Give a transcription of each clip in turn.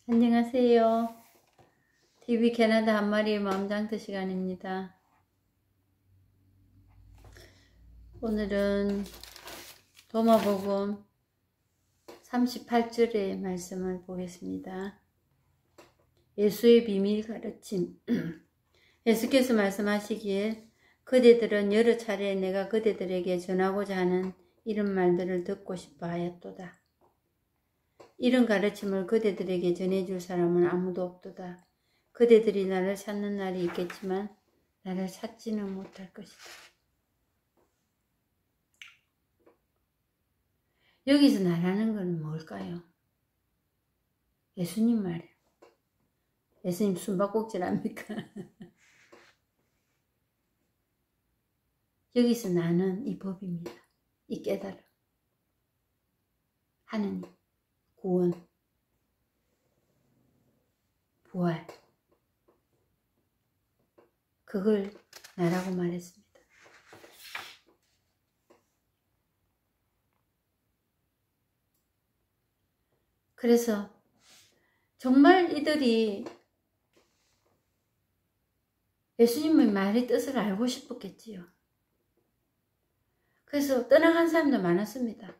안녕하세요. TV 캐나다 한 마리의 마음장터 시간입니다. 오늘은 도마복음 38절의 말씀을 보겠습니다. 예수의 비밀 가르침. 예수께서 말씀하시기에 그대들은 여러 차례 내가 그대들에게 전하고자 하는 이런 말들을 듣고 싶어 하였도다. 이런 가르침을 그대들에게 전해줄 사람은 아무도 없도다. 그대들이 나를 찾는 날이 있겠지만 나를 찾지는 못할 것이다. 여기서 나라는 건 뭘까요? 예수님 말이에요. 예수님 숨바꼭질 합니까? 여기서 나는 이 법입니다. 이 깨달음. 하느님, 구원, 부활. 그걸 나라고 말했습니다. 그래서 정말 이들이 예수님의 말의 뜻을 알고 싶었겠지요. 그래서 떠나간 사람도 많았습니다.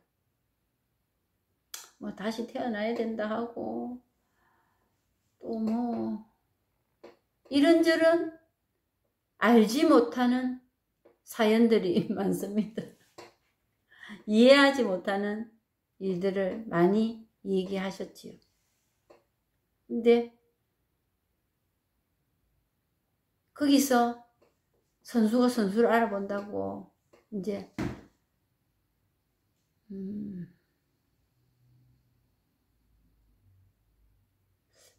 뭐 다시 태어나야 된다 하고 또 뭐 이런저런 알지 못하는 사연들이 많습니다. 이해하지 못하는 일들을 많이 얘기하셨지요. 근데 거기서 선수가 선수를 알아본다고 이제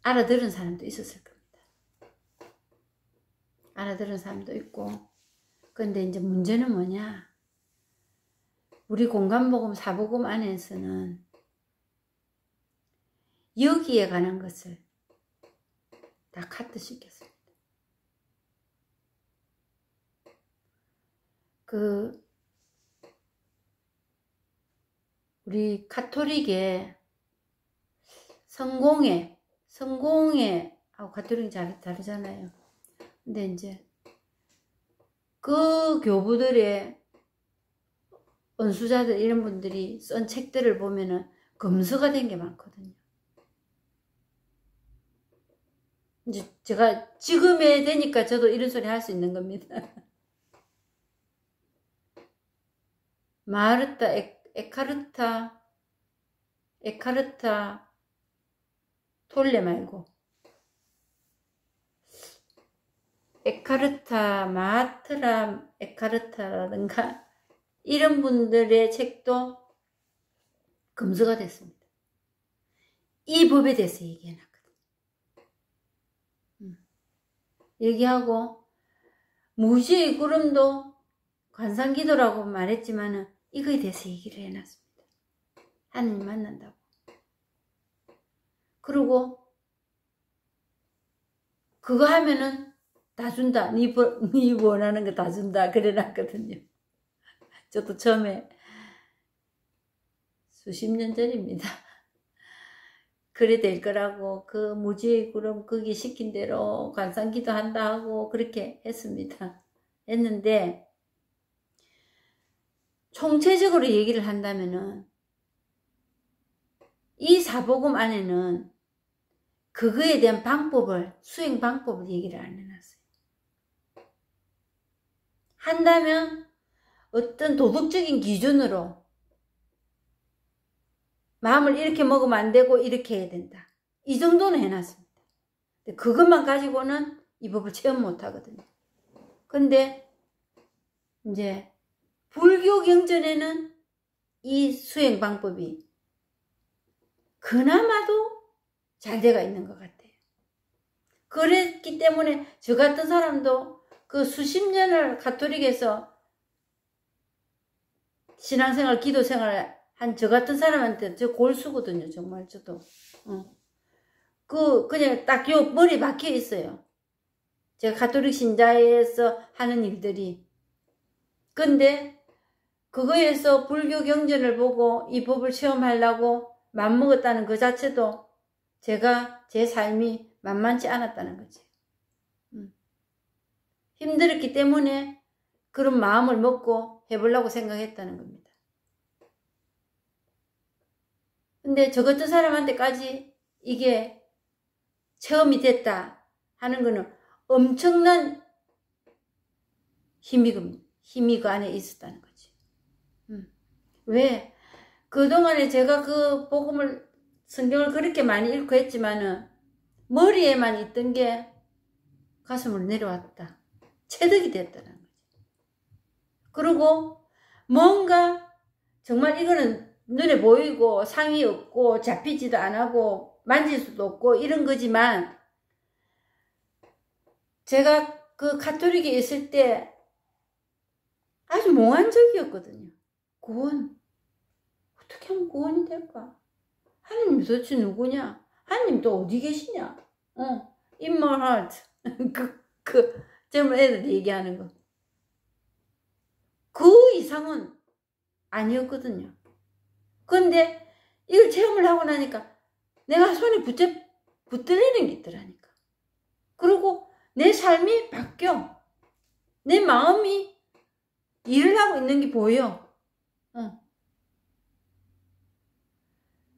알아들은 사람도 있었을 겁니다. 알아들은 사람도 있고. 근데 이제 문제는 뭐냐? 우리 공간복음 사복음 안에서는 여기에 관한 것을 다 카트시켰습니다. 우리 카톨릭의 성공회 하고 카톨릭이 다르잖아요. 근데 이제 그 교부들의 은수자들 이런 분들이 쓴 책들을 보면은 검서가 된 게 많거든요. 이제 제가 지금에 되니까 저도 이런 소리 할 수 있는 겁니다. 마르타 에카르타 톨레 말고 마하트라 에카르타라든가 이런 분들의 책도 검서가 됐습니다. 이 법에 대해서 얘기해놨거든요. 얘기하고 무지의 구름도 관상기도라고 말했지만은 이거에 대해서 얘기를 해놨습니다. 하느님 만난다고. 그리고 그거 하면은 다 준다. 네 원하는 거 다 준다. 그래놨거든요. 저도 처음에 수십 년 전입니다. 그래 될 거라고 그 무지의 구름 거기 시킨 대로 관상기도 한다 하고 그렇게 했습니다. 했는데 총체적으로 얘기를 한다면은 이 사복음 안에는 그거에 대한 수행 방법을 얘기를 안 해놨어요. 한다면 어떤 도덕적인 기준으로 마음을 이렇게 먹으면 안 되고 이렇게 해야 된다. 이 정도는 해놨습니다. 그것만 가지고는 이 법을 체험 못 하거든요. 근데 이제 불교 경전에는 이 수행 방법이 그나마도 잘 돼가 있는 것 같아요. 그랬기 때문에 저 같은 사람도 그 수십 년을 가톨릭에서 신앙생활, 기도생활 한 저 같은 사람한테 저 골수거든요. 정말 저도. 그냥 딱 요 머리에 박혀 있어요. 제가 가톨릭 신자에서 하는 일들이. 근데 그거에서 불교 경전을 보고 이 법을 체험하려고 맘먹었다는 그 자체도 제가 제 삶이 만만치 않았다는 거지. 힘들었기 때문에 그런 마음을 먹고 해보려고 생각했다는 겁니다. 근데 저 같은 사람한테까지 이게 체험이 됐다 하는 거는 엄청난 힘이 그 안에 있었다는 거지. 왜? 그동안에 제가 그 복음을, 성경을 그렇게 많이 읽고 했지만은 머리에만 있던 게 가슴으로 내려왔다. 체득이 됐다는 거지. 그리고 뭔가 정말 이거는 눈에 보이고 상이 없고 잡히지도 안 하고 만질 수도 없고 이런 거지만, 제가 그 가톨릭에 있을 때 아주 몽환적이었거든요. 구원. 어떻게 하면 구원이 될까? 하나님 도대체 누구냐? 하나님 또 어디 계시냐? In my heart. 젊은 애들 얘기하는 거. 그 이상은 아니었거든요. 그런데 이걸 체험을 하고 나니까 내가 손에 붙들리는 게 있더라니까. 그리고 내 삶이 바뀌어. 내 마음이 일을 하고 있는 게 보여.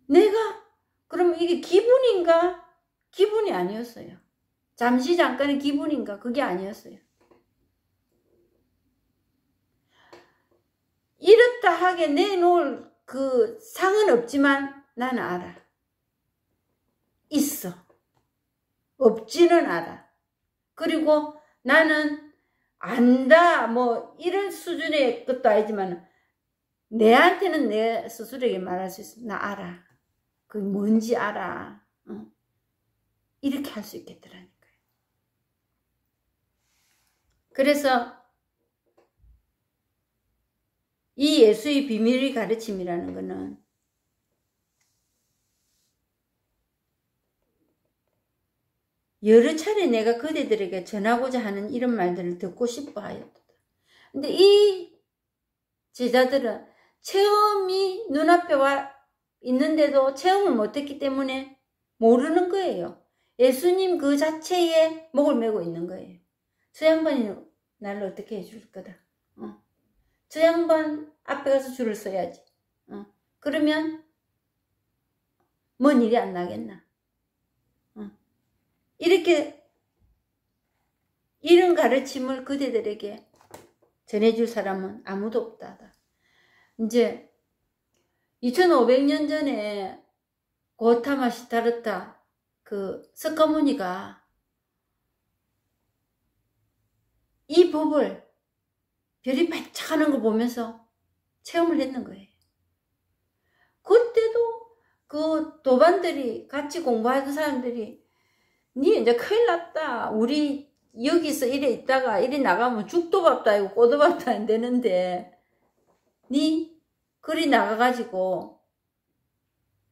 내가 그럼 이게 기분인가? 기분이 아니었어요. 잠시 잠깐의 기분인가? 그게 아니었어요. 이렇다 하게 내놓을 그 상은 없지만 나는 알아. 있어. 없지는 알아. 그리고 나는 안다 뭐 이런 수준의 것도 아니지만 내한테는 내 스스로에게 말할 수 있어. 나 알아. 그게 뭔지 알아. 이렇게 할 수 있겠더라니까요. 그래서 이 예수의 비밀의 가르침이라는 것은 여러 차례 내가 그대들에게 전하고자 하는 이런 말들을 듣고 싶어 하였다. 근데 이 제자들은 체험이 눈앞에 와 있는데도 체험을 못했기 때문에 모르는 거예요. 예수님 그 자체에 목을 메고 있는 거예요. 저 양반이 나를 어떻게 해줄 거다. 저 양반 앞에 가서 줄을 서야지. 그러면 뭔 일이 안 나겠나. 이렇게 이런 가르침을 그대들에게 전해줄 사람은 아무도 없다. 이제 2500년 전에 고타마 시타르타 그 석가모니가 이 법을 별이 반짝하는 걸 보면서 체험을 했는 거예요. 그때도 그 도반들이 같이 공부하던 사람들이 니 이제 큰일 났다. 우리 여기서 이래 있다가 이래 나가면 죽도 밥도 아니고 꼬도 밥도 안 되는데 니 그리 나가가지고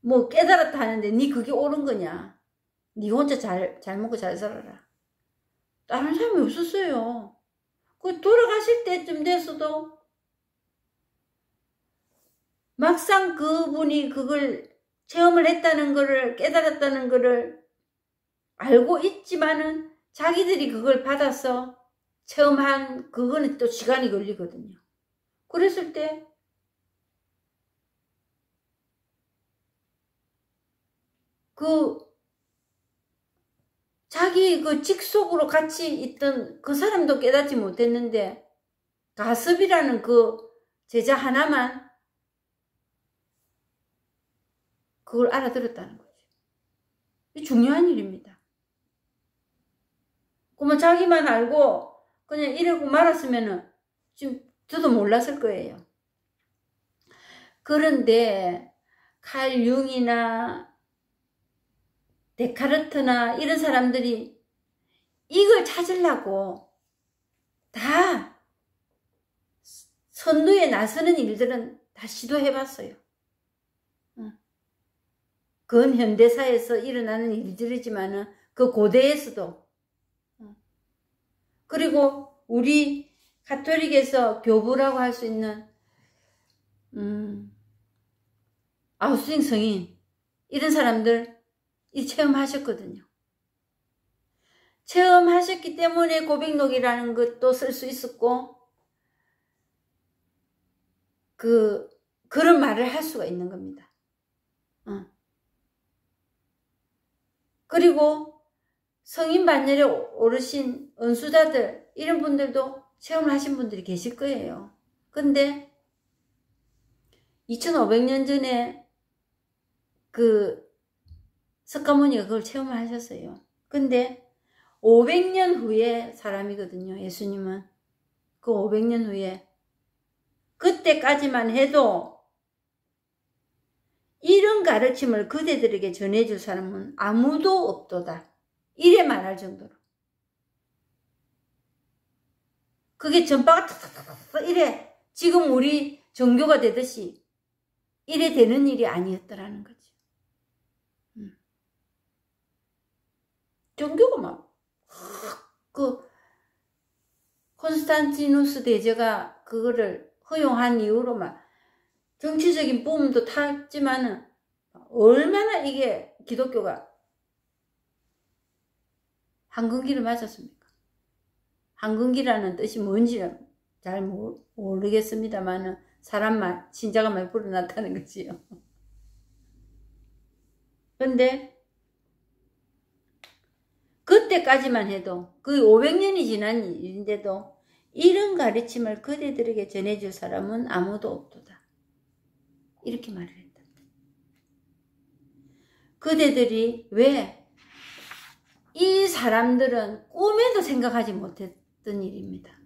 뭐 깨달았다 하는데 니 그게 옳은 거냐. 니 혼자 잘 먹고 잘 살아라. 다른 사람이 없었어요. 그 돌아가실 때쯤 됐어도 막상 그분이 그걸 체험을 했다는 거를 깨달았다는 거를 알고 있지만은 자기들이 그걸 받아서 체험한 그거는 또 시간이 걸리거든요. 그랬을 때 자기 그 직속으로 같이 있던 그 사람도 깨닫지 못했는데 가섭이라는 그 제자 하나만 그걸 알아들었다는 거죠. 이 중요한 일입니다. 그러면 자기만 알고 그냥 이러고 말았으면은 지금 저도 몰랐을 거예요. 그런데 칼 융이나 데카르트나 이런 사람들이 이걸 찾으려고 다 선두에 나서는 일들은 다 시도해봤어요. 그건 현대사에서 일어나는 일들이지만은 그 고대에서도 그리고 우리 가톨릭에서 교부라고 할 수 있는 아우스팅 성인 이런 사람들 이 체험하셨거든요. 체험하셨기 때문에 고백록이라는 것도 쓸 수 있었고 그런 말을 할 수가 있는 겁니다. 그리고 성인 반열에 오르신 은수자들 이런 분들도 체험을 하신 분들이 계실 거예요. 근데 2500년 전에 그 석가모니가 그걸 체험을 하셨어요. 근데 500년 후에 사람이거든요. 예수님은 그 500년 후에 그때까지만 해도 이런 가르침을 그대들에게 전해줄 사람은 아무도 없도다. 이래 말할 정도로. 그게 전파가 탁탁탁탁 이래 지금 우리 종교가 되듯이 이래 되는 일이 아니었더라는 거지. 종교가 막 콘스탄티누스 대제가 그거를 허용한 이후로 막 정치적인 붐도 탔지만은 얼마나 이게 기독교가 황금기를 맞았습니까? 황금기라는 뜻이 뭔지는 잘 모르겠습니다만은 사람 말, 신자가 많이 불어났다는 거지요. 근데 그때까지만 해도 그 500년이 지난 일인데도 이런 가르침을 그대들에게 전해줄 사람은 아무도 없도다. 이렇게 말을 했다. 그대들이 왜 이 사람들은 꿈에도 생각하지 못했던 일입니다.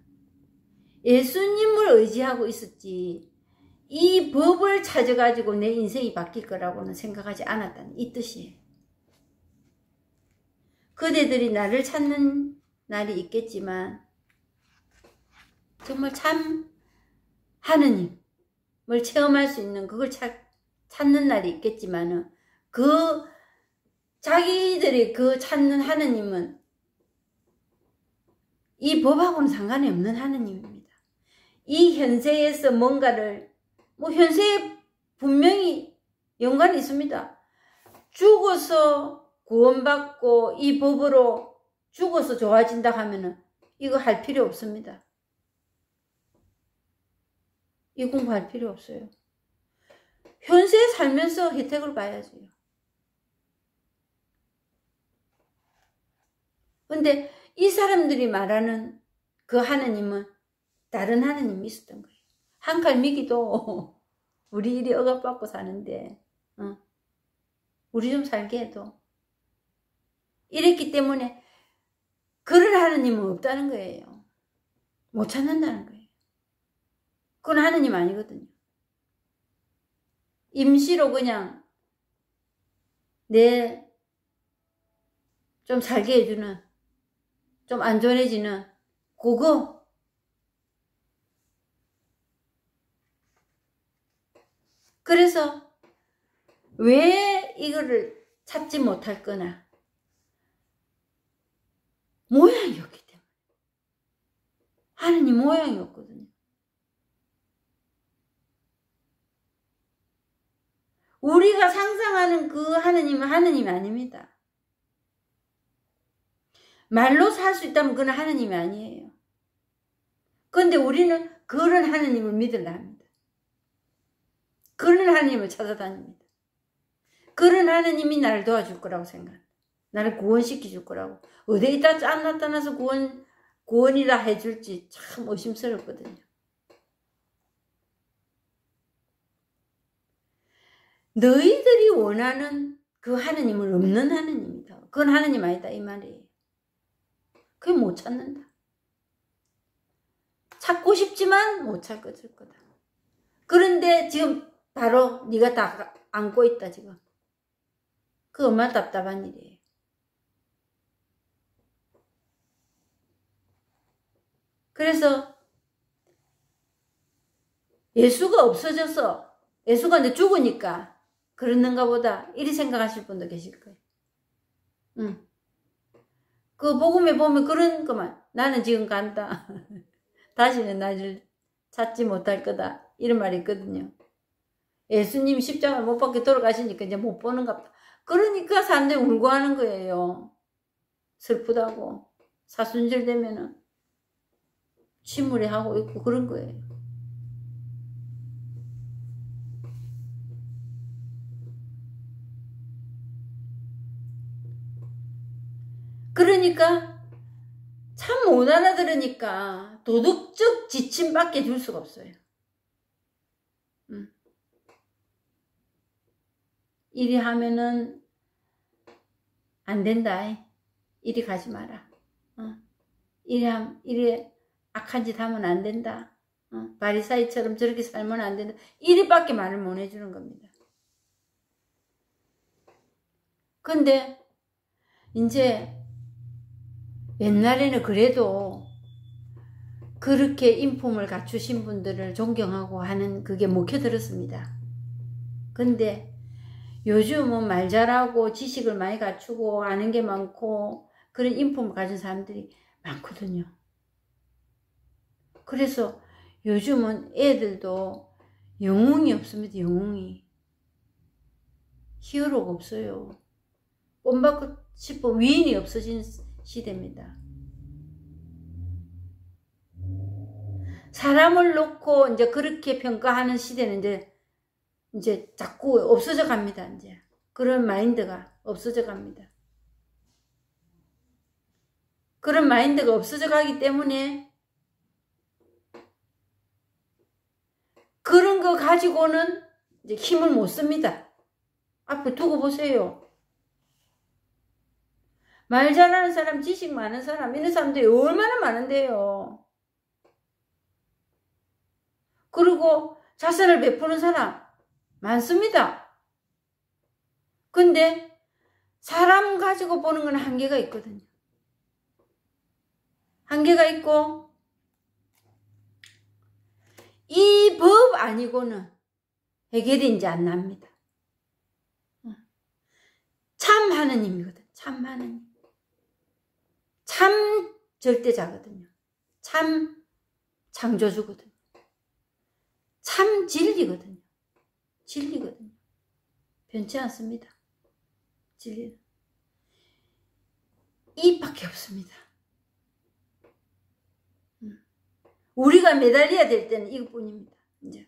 예수님을 의지하고 있었지 이 법을 찾아가지고 내 인생이 바뀔 거라고는 생각하지 않았다는 이 뜻이에요. 그대들이 나를 찾는 날이 있겠지만 정말 참 하느님을 체험할 수 있는 그걸 찾는 날이 있겠지만은 자기들이 그 찾는 하느님은 이 법하고는 상관이 없는 하느님입니다. 이 현세에서 뭔가를 현세에 분명히 연관이 있습니다. 죽어서 구원받고 이 법으로 죽어서 좋아진다 하면은 이거 할 필요 없습니다. 이 공부할 필요 없어요. 현세에 살면서 혜택을 봐야죠. 근데 이 사람들이 말하는 그 하느님은 다른 하느님이 있었던 거예요. 한 칼 미기도 우리 일이 억압받고 사는데 우리 좀 살게 해도 이랬기 때문에 그런 하느님은 없다는 거예요. 못 찾는다는 거예요. 그건 하느님 아니거든요. 임시로 그냥 내 좀 살게 해주는 좀 안전해지는 그거 그래서 왜 이거를 찾지 못할 거나 모양이었기 때문에 하느님 모양이었거든요. 우리가 상상하는 그 하느님은 하느님이 아닙니다. 말로 살 수 있다면 그건 하느님이 아니에요. 그런데 우리는 그런 하느님을 믿으려 합니다. 그런 하느님을 찾아다닙니다. 그런 하느님이 나를 도와줄 거라고 생각합니다. 나를 구원시켜 줄 거라고. 어디에다 짠 나타나서 구원이라 해줄지 참 의심스럽거든요. 너희들이 원하는 그 하느님은 없는 하느님이다. 그건 하느님 아니다 이 말이에요. 그게 못 찾는다. 찾고 싶지만 못 찾을 거다. 그런데 지금 바로 네가 다 안고 있다 지금. 그 얼마나 답답한 일이에요. 그래서 예수가 없어져서 예수가 이제 죽으니까 그러는가 보다 이리 생각하실 분도 계실 거예요. 그 복음에 보면 그런 것만 나는 지금 간다. 다시는 나를 찾지 못할 거다. 이런 말이 있거든요. 예수님 십자가 못 박혀 돌아가시니까 이제 못 보는가 보다. 그러니까 사람들이 울고 하는 거예요. 슬프다고. 사순절 되면은 침울해 하고 있고 그런 거예요. 그러니까 참 못 알아들으니까 도덕적 지침밖에 줄 수가 없어요. 이리 하면은 안 된다. 이리 가지 마라. 이리 악한 짓 하면 안 된다. 바리사이처럼 저렇게 살면 안 된다. 이리밖에 말을 못 해주는 겁니다. 근데 이제 옛날에는 그래도 그렇게 인품을 갖추신 분들을 존경하고 하는 그게 먹혀들었습니다. 근데 요즘은 말 잘하고 지식을 많이 갖추고 아는 게 많고 그런 인품을 가진 사람들이 많거든요. 그래서 요즘은 애들도 영웅이 없습니다. 영웅이. 히어로가 없어요. 본받고 싶어 위인이 없어진 시대입니다. 사람을 놓고 이제 그렇게 평가하는 시대는 이제 자꾸 없어져 갑니다. 이제 그런 마인드가 없어져 갑니다. 그런 마인드가 없어져 가기 때문에 그런 거 가지고는 이제 힘을 못 씁니다. 앞에 두고 보세요. 말 잘하는 사람, 지식 많은 사람, 이런 사람들이 얼마나 많은데요. 그리고 자선을 베푸는 사람 많습니다. 근데 사람 가지고 보는 건 한계가 있거든요. 한계가 있고 이 법 아니고는 해결이 이제 안 납니다. 참 하느님이거든. 참 하느님. 참 절대자거든요. 참 창조주거든요. 참 진리거든요. 진리거든요. 변치 않습니다. 진리는. 이밖에 없습니다. 우리가 매달려야 될 때는 이것뿐입니다. 이제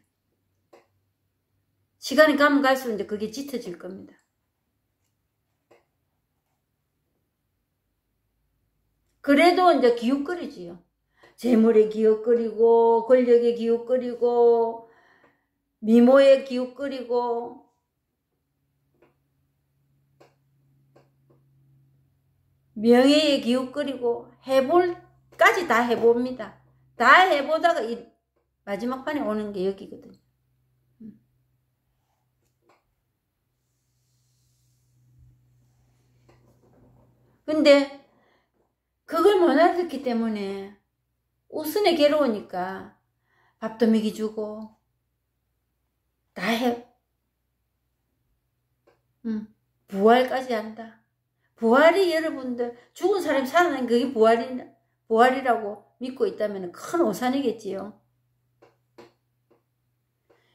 시간이 가면 갈수록 이제 그게 짙어질 겁니다. 그래도 이제 기웃거리지요. 재물에 기웃거리고 권력에 기웃거리고 미모에 기웃거리고 명예에 기웃거리고 해볼까지 다 해봅니다. 다 해보다가 마지막 판에 오는 게 여기거든요. 근데 그걸 못 알아듣기 때문에 우선에 괴로우니까 밥도 먹여주고 다 해. 부활까지 한다. 부활이 여러분들 죽은 사람이 살아난 그게 부활이라고 믿고 있다면 큰 오산이겠지요.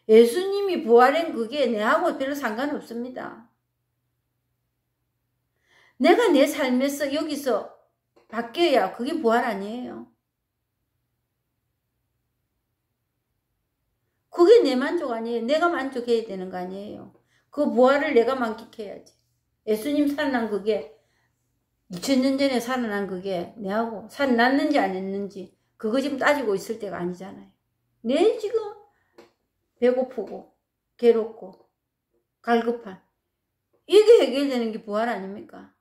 예수님이 부활한 그게 내하고 별로 상관없습니다. 내가 내 삶에서 여기서 바뀌어야 그게 부활 아니에요. 그게 내 만족 아니에요. 내가 만족해야 되는 거 아니에요. 그 부활을 내가 만끽해야지. 예수님 살아난 그게 2000년 전에 살아난 그게 내하고 살아났는지 안 했는지 그거 지금 따지고 있을 때가 아니잖아요. 내 지금 배고프고 괴롭고 갈급한 이게 해결되는 게 부활 아닙니까?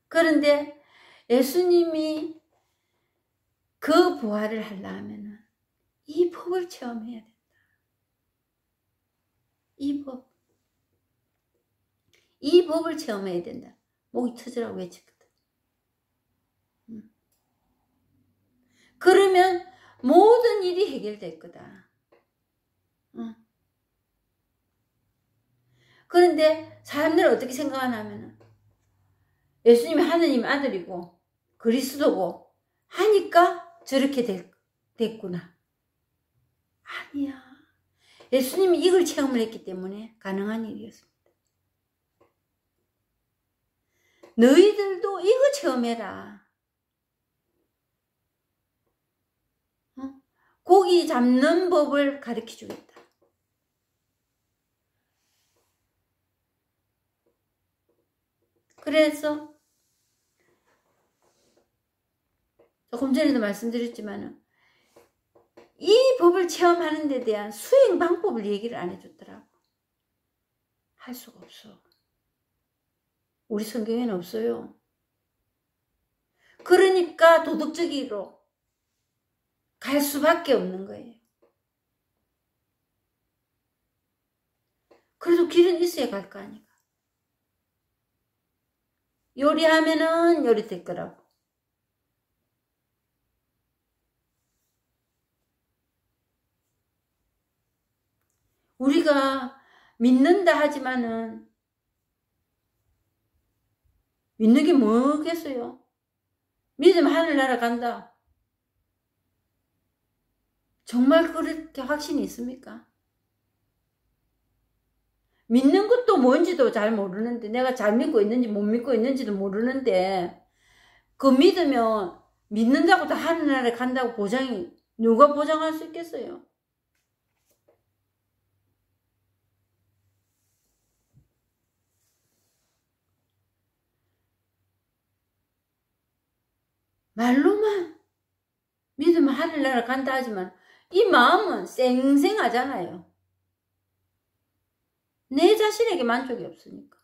그런데 예수님이 그 부활을 하려면 이 법을 체험해야 된다. 이 법을 체험해야 된다. 목이 터지라고 외쳤거든. 그러면 모든 일이 해결될 거다. 그런데 사람들은 어떻게 생각하냐면 예수님이 하느님 아들이고 그리스도고 하니까 저렇게 됐구나. 아니야. 예수님이 이걸 체험을 했기 때문에 가능한 일이었습니다. 너희들도 이거 체험해라. 고기 잡는 법을 가르쳐 주겠다. 그래서 조금 전에도 말씀드렸지만 이 법을 체험하는 데 대한 수행 방법을 얘기를 안 해줬더라고. 할 수가 없어. 우리 성경에는 없어요. 그러니까 도덕적으로 갈 수밖에 없는 거예요. 그래도 길은 있어야 갈 거 아니까. 요리하면은 요리 될 거라고. 우리가 믿는다 하지만은 믿는 게 뭐겠어요? 믿으면 하늘나라 간다. 정말 그렇게 확신이 있습니까? 믿는 것도 뭔지도 잘 모르는데, 내가 잘 믿고 있는지 못 믿고 있는지도 모르는데, 그 믿으면 믿는다고 다 하늘나라에 간다고 보장이, 누가 보장할 수 있겠어요? 말로만 믿으면 하늘나라 간다 하지만 이 마음은 쌩쌩하잖아요. 내 자신에게 만족이 없으니까.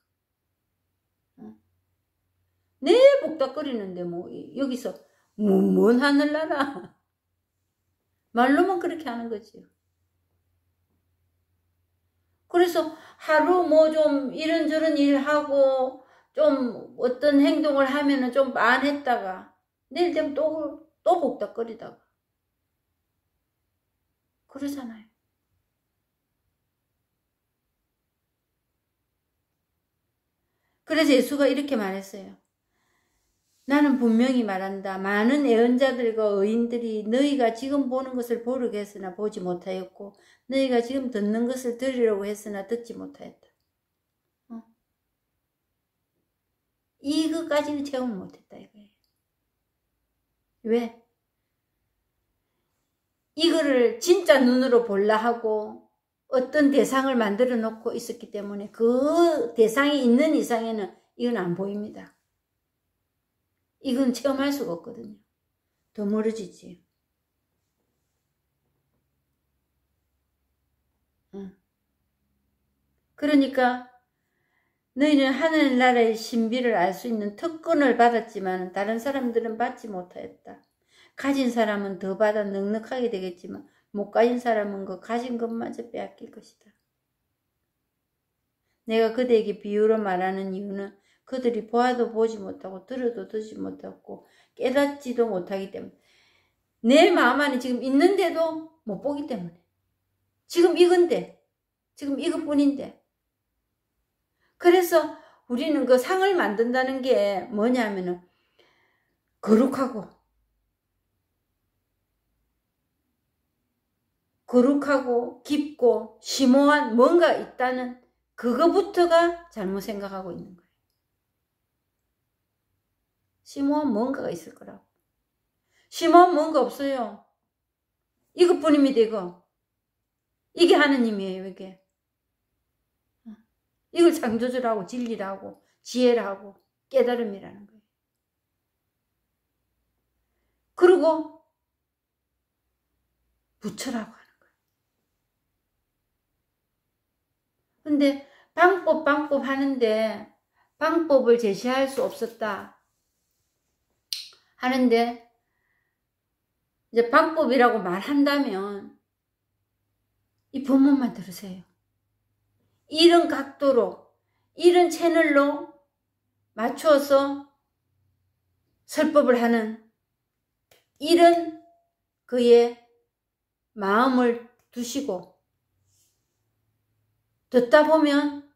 내 복닥거리는데 뭐 여기서 뭔 하늘나라. 말로만 그렇게 하는 거지요. 그래서 하루 뭐 좀 이런저런 일하고 좀 어떤 행동을 하면은 좀 만했다가 내일 되면 또 복닥거리다가 그러잖아요. 그래서 예수가 이렇게 말했어요. 나는 분명히 말한다. 많은 애언자들과 의인들이 너희가 지금 보는 것을 보려고 했으나 보지 못하였고 너희가 지금 듣는 것을 들으려고 했으나 듣지 못하였다. 이거까지는 체험을 못했다 이거예요. 왜? 이거를 진짜 눈으로 볼라 하고 어떤 대상을 만들어 놓고 있었기 때문에 그 대상이 있는 이상에는 이건 안 보입니다. 이건 체험할 수가 없거든요. 더 멀어지지. 그러니까 너희는 하늘나라의 신비를 알 수 있는 특권을 받았지만 다른 사람들은 받지 못하였다. 가진 사람은 더 받아 넉넉하게 되겠지만 못 가진 사람은 그 가진 것마저 빼앗길 것이다. 내가 그대에게 비유로 말하는 이유는 그들이 보아도 보지 못하고 들어도 듣지 못하고 깨닫지도 못하기 때문에 내 마음 안에 지금 있는데도 못 보기 때문에 지금 이건데 지금 이것뿐인데 그래서 우리는 그 상을 만든다는 게 뭐냐면은 거룩하고 깊고 심오한 뭔가 있다는 그거부터가 잘못 생각하고 있는 거예요. 심오한 뭔가가 있을 거라고. 심오한 뭔가 없어요. 이것뿐입니다. 이게 하느님이에요. 이게. 이걸 창조주라고 진리라고 지혜라고 깨달음이라는 거예요. 그리고 부처라고 하는 거예요. 근데 방법 하는데 방법을 제시할 수 없었다 하는데 이제 방법이라고 말한다면 이 본문만 들으세요. 이런 각도로 이런 채널로 맞추어서 설법을 하는 이런 그의 마음을 두시고 듣다 보면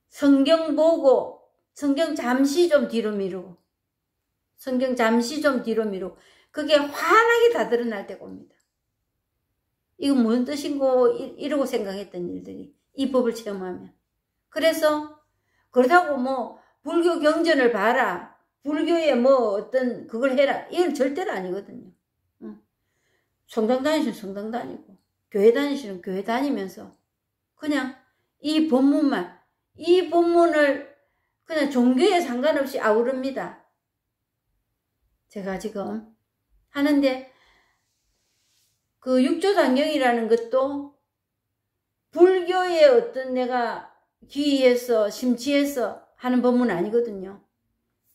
성경 보고 성경 잠시 좀 뒤로 미루고 그게 환하게 다 드러날 때가 옵니다. 이거 무슨 뜻인고 이러고 생각했던 일들이 이 법을 체험하면. 그래서 그렇다고 뭐 불교 경전을 봐라, 불교에 뭐 어떤 그걸 해라, 이건 절대로 아니거든요. 성당 다니시면 성당 다니고 교회 다니시면 교회 다니면서 그냥 이 법문만, 이 법문을 그냥 종교에 상관없이 아우릅니다. 제가 지금 하는데 그 육조단경이라는 것도 불교의 어떤 내가 귀의해서 심취해서 하는 법문 아니거든요.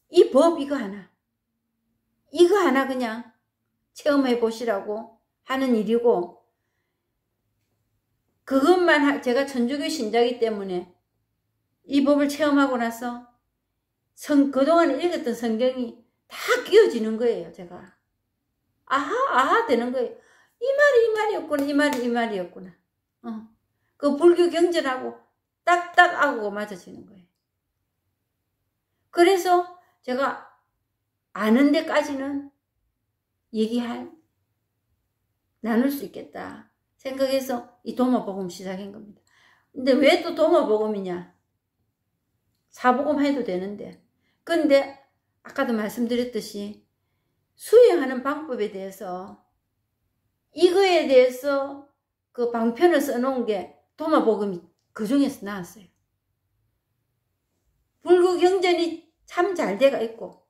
이 법 이거 하나 그냥 체험해 보시라고 하는 일이고, 그것만 제가 천주교 신자이기 때문에 이 법을 체험하고 나서 그동안 읽었던 성경이 다 끼워지는 거예요. 제가 아하 되는 거예요. 이 말이었구나, 이 말이었구나. 그 불교 경전하고 딱딱하고 맞아지는 거예요. 그래서 제가 아는 데까지는 나눌 수 있겠다 생각해서 이 도마복음 시작한 겁니다. 근데 왜 또 도마복음이냐? 사복음 해도 되는데. 근데 아까도 말씀드렸듯이 수행하는 방법에 대해서 이거에 대해서 그 방편을 써놓은 게 도마복음이 그 중에서 나왔어요. 불교 경전이 참 잘 돼가 있고,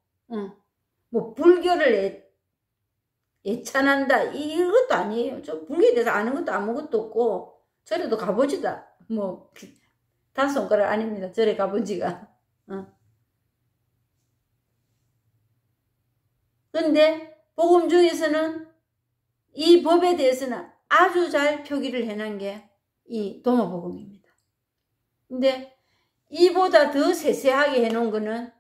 뭐 불교를 애찬한다 이것도 아니에요. 저 불교에 대해서 아는 것도 아무것도 없고, 절에도 가보지도 뭐 단 손가락 아닙니다. 절에 가본 지가. 근데 복음 중에서는 이 법에 대해서는 아주 잘 표기를 해놓은 게 이 도마복음입니다. 근데 이보다 더 세세하게 해놓은 거는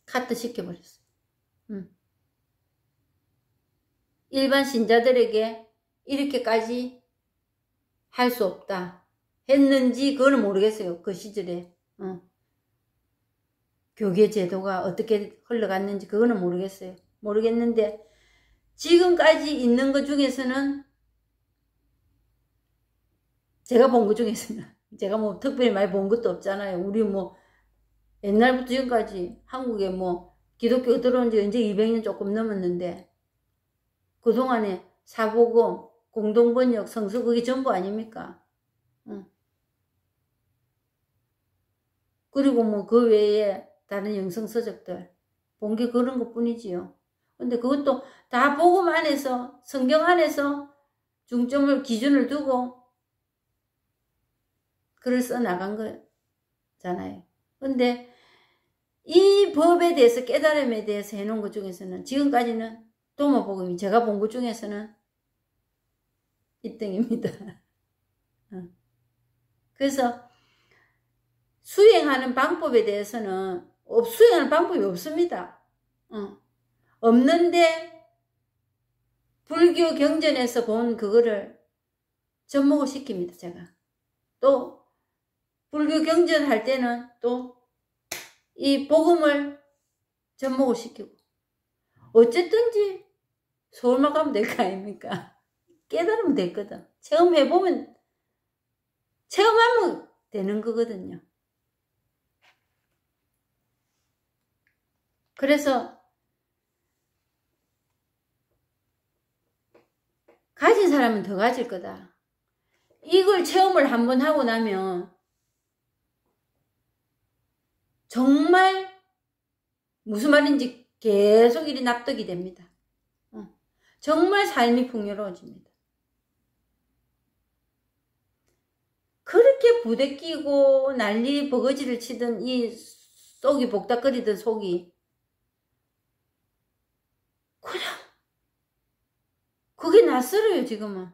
카트 시켜버렸어요. 일반 신자들에게 이렇게까지 할 수 없다 했는지 그거는 모르겠어요. 그 시절에 교계 제도가 어떻게 흘러갔는지 그거는 모르겠어요. 모르겠는데 지금까지 있는 것 중에서는, 제가 본 것 중에서는, 제가 뭐 특별히 많이 본 것도 없잖아요. 우리 뭐 옛날부터 지금까지 한국에 뭐 기독교 들어온 지 이제 200년 조금 넘었는데, 그동안에 사복음, 공동번역, 성서 그게 전부 아닙니까? 그리고 뭐 그 외에 다른 영성서적들 본 게 그런 것 뿐이지요. 근데 그것도 다 복음 안에서, 성경 안에서 중점을, 기준을 두고 글을 써나간 거잖아요. 근데 이 법에 대해서, 깨달음에 대해서 해놓은 것 중에서는 지금까지는 도마복음이 제가 본 것 중에서는 1등입니다. 그래서 수행하는 방법에 대해서는 수행하는 방법이 없습니다. 없는데 불교 경전에서 본 그거를 접목을 시킵니다. 제가 또 불교 경전 할 때는 또 이 복음을 접목을 시키고, 어쨌든지 서울만 가면 될 거 아닙니까? 깨달으면 됐거든. 체험하면 되는 거거든요. 그래서 가진 사람은 더 가질 거다. 이걸 체험을 한번 하고 나면 정말 무슨 말인지 계속 일이 납득이 됩니다. 정말 삶이 풍요로워집니다. 그렇게 부대끼고 난리 버거지를 치던 이 속이 복닥거리던 속이 그냥 그게 낯설어요. 지금은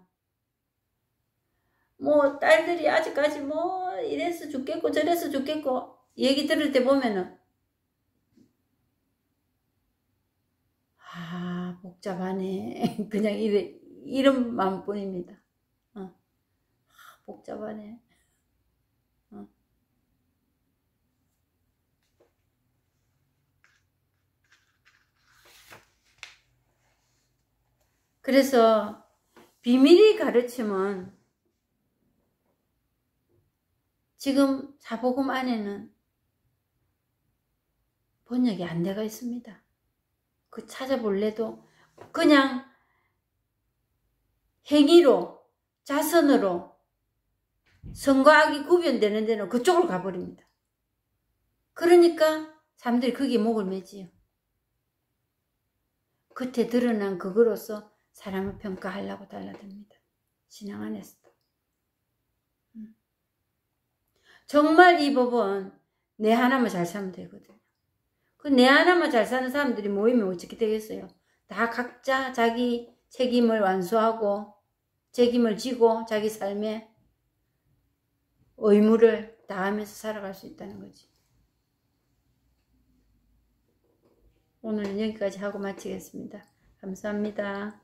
뭐 딸들이 아직까지 뭐 이래서 죽겠고 저래서 죽겠고 얘기 들을 때 보면은 복잡하네. 그냥 이런 마음뿐입니다. 복잡하네. 그래서 비밀의 가르침은 지금 사복음 안에는 번역이 안 돼가 있습니다. 그 찾아볼래도 그냥 행위로, 자선으로 선과 악이 구별되는 데는 그쪽으로 가버립니다. 그러니까 사람들이 거기에 목을 매지요. 겉에 드러난 그거로서 사람을 평가하려고 달라듭니다. 신앙 안에서도. 정말 이 법은 내 하나만 잘 살면 되거든요. 그 내 하나만 잘 사는 사람들이 모이면 어떻게 되겠어요? 다 각자 자기 책임을 완수하고 책임을 지고 자기 삶에 의무를 다하면서 살아갈 수 있다는 거지. 오늘은 여기까지 하고 마치겠습니다. 감사합니다.